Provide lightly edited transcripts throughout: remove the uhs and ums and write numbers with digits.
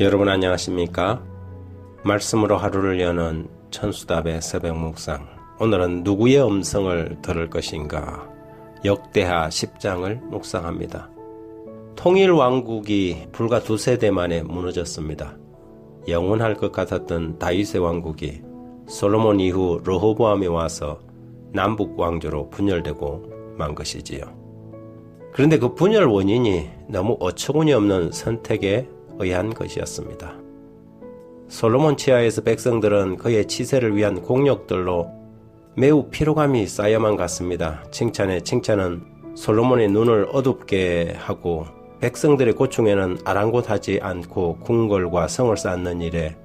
여러분 안녕하십니까? 말씀으로 하루를 여는 천수답의 새벽 묵상. 오늘은 누구의 음성을 들을 것인가? 역대하 10장을 묵상합니다. 통일 왕국이 불과 두세 대 만에 무너졌습니다. 영원할 것 같았던 다윗의 왕국이 솔로몬 이후 르호보암이 와서 남북 왕조로 분열되고 만 것이지요. 그런데 그 분열 원인이 너무 어처구니 없는 선택에 의한 것이었습니다. 솔로몬 치하에서 백성들은 그의 치세를 위한 공력들로 매우 피로감이 쌓여만 갔습니다. 칭찬에 칭찬은 솔로몬의 눈을 어둡게 하고 백성들의 고충에는 아랑곳하지 않고 궁궐과 성을 쌓는 일에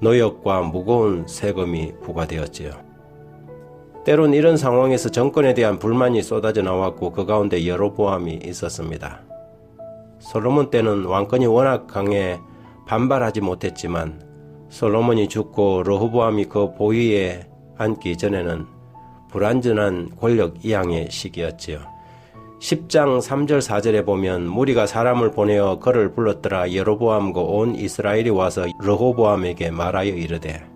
노역과 무거운 세금이 부과되었지요. 때론 이런 상황에서 정권에 대한 불만이 쏟아져 나왔고 그 가운데 여로보암이 있었습니다. 솔로몬 때는 왕권이 워낙 강해 반발하지 못했지만 솔로몬이 죽고 르호보암이 그 보위에 앉기 전에는 불완전한 권력 이양의 시기였지요. 10장 3절 4절에 보면 무리가 사람을 보내어 그를 불렀더라. 여로보암과 온 이스라엘이 와서 르호보암에게 말하여 이르되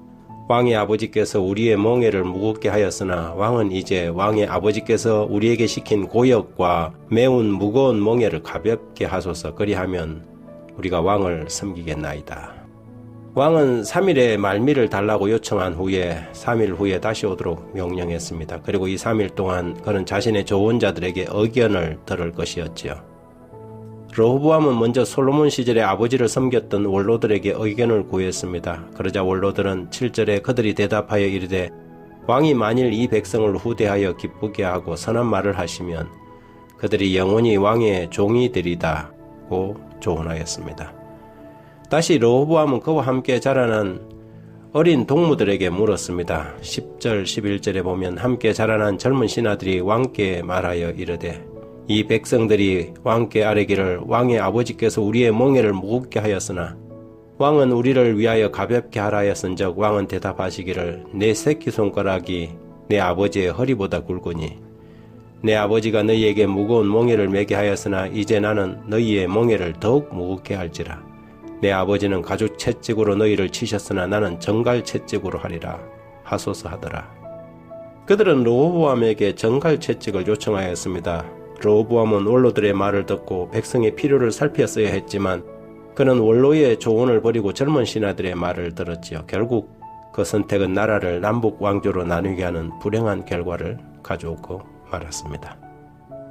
왕의 아버지께서 우리의 멍에를 무겁게 하였으나 왕은 이제 왕의 아버지께서 우리에게 시킨 고역과 매운 무거운 멍에를 가볍게 하소서. 그리하면 우리가 왕을 섬기겠나이다. 왕은 3일의 말미를 달라고 요청한 후에 3일 후에 다시 오도록 명령했습니다. 그리고 이 3일 동안 그는 자신의 조언자들에게 의견을 들을 것이었지요. 르호보암은 먼저 솔로몬 시절에 아버지를 섬겼던 원로들에게 의견을 구했습니다. 그러자 원로들은 7절에 그들이 대답하여 이르되 왕이 만일 이 백성을 후대하여 기쁘게 하고 선한 말을 하시면 그들이 영원히 왕의 종이 되리다고 조언하였습니다. 다시 르호보암은 그와 함께 자라난 어린 동무들에게 물었습니다. 10절 11절에 보면 함께 자라난 젊은 신하들이 왕께 말하여 이르되 이 백성들이 왕께 아뢰기를 왕의 아버지께서 우리의 멍에를 무겁게 하였으나 왕은 우리를 위하여 가볍게 하라 하였은즉 왕은 대답하시기를 내 새끼손가락이 내 아버지의 허리보다 굵으니 내 아버지가 너희에게 무거운 멍에를 매게 하였으나 이제 나는 너희의 멍에를 더욱 무겁게 할지라. 내 아버지는 가죽 채찍으로 너희를 치셨으나 나는 정갈 채찍으로 하리라 하소서 하더라. 그들은 르호보암에게 정갈 채찍을 요청하였습니다. 르호보암은 원로들의 말을 듣고 백성의 필요를 살폈어야 했지만 그는 원로의 조언을 버리고 젊은 신하들의 말을 들었지요. 결국 그 선택은 나라를 남북 왕조로 나누게 하는 불행한 결과를 가져오고 말았습니다.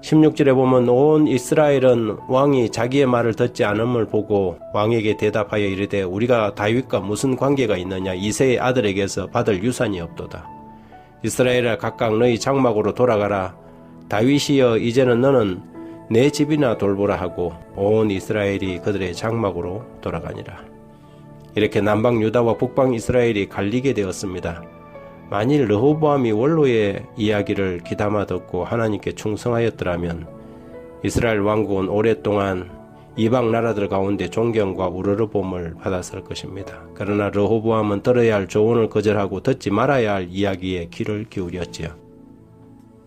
16절에 보면 온 이스라엘은 왕이 자기의 말을 듣지 않음을 보고 왕에게 대답하여 이르되 우리가 다윗과 무슨 관계가 있느냐. 이새의 아들에게서 받을 유산이 없도다. 이스라엘아 각각 너희 장막으로 돌아가라. 다윗이여 이제는 너는 내 집이나 돌보라 하고 온 이스라엘이 그들의 장막으로 돌아가니라. 이렇게 남방 유다와 북방 이스라엘이 갈리게 되었습니다. 만일 르호보암이 원로의 이야기를 귀담아 듣고 하나님께 충성하였더라면 이스라엘 왕국은 오랫동안 이방 나라들 가운데 존경과 우러러봄을 받았을 것입니다. 그러나 르호보암은 들어야 할 조언을 거절하고 듣지 말아야 할 이야기에 귀를 기울였지요.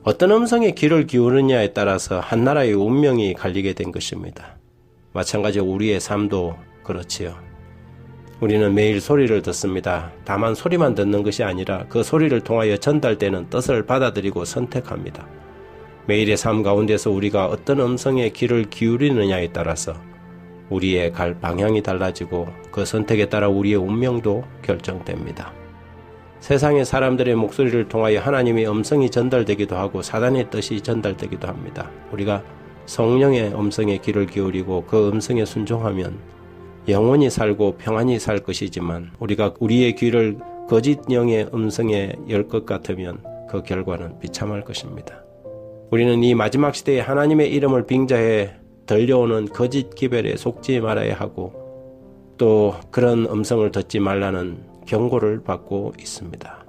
어떤 음성에 귀를 기울이느냐에 따라서 한 나라의 운명이 갈리게 된 것입니다. 마찬가지로 우리의 삶도 그렇지요. 우리는 매일 소리를 듣습니다. 다만 소리만 듣는 것이 아니라 그 소리를 통하여 전달되는 뜻을 받아들이고 선택합니다. 매일의 삶 가운데서 우리가 어떤 음성에 귀를 기울이느냐에 따라서 우리의 갈 방향이 달라지고 그 선택에 따라 우리의 운명도 결정됩니다. 세상의 사람들의 목소리를 통하여 하나님의 음성이 전달되기도 하고 사단의 뜻이 전달되기도 합니다. 우리가 성령의 음성에 귀를 기울이고 그 음성에 순종하면 영원히 살고 평안히 살 것이지만 우리가 우리의 귀를 거짓 영의 음성에 열 것 같으면 그 결과는 비참할 것입니다. 우리는 이 마지막 시대에 하나님의 이름을 빙자해 들려오는 거짓 기별에 속지 말아야 하고 또 그런 음성을 듣지 말라는 경고를 받고 있습니다.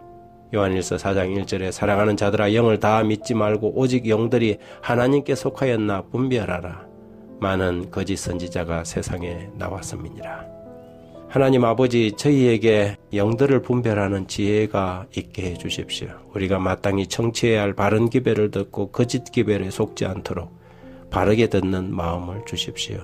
요한일서 4장 1절에 사랑하는 자들아 영을 다 믿지 말고 오직 영들이 하나님께 속하였나 분별하라. 많은 거짓 선지자가 세상에 나왔음이니라. 하나님 아버지 저희에게 영들을 분별하는 지혜가 있게 해주십시오. 우리가 마땅히 청취해야 할 바른 기별을 듣고 거짓 기별에 속지 않도록 바르게 듣는 마음을 주십시오.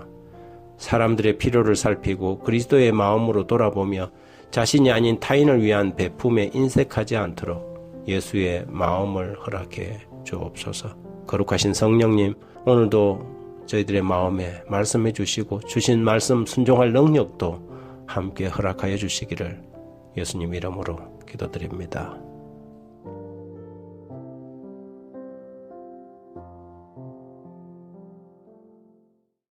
사람들의 필요를 살피고 그리스도의 마음으로 돌아보며 자신이 아닌 타인을 위한 베품에 인색하지 않도록 예수의 마음을 허락해 주옵소서. 거룩하신 성령님, 오늘도 저희들의 마음에 말씀해 주시고 주신 말씀 순종할 능력도 함께 허락하여 주시기를 예수님 이름으로 기도드립니다.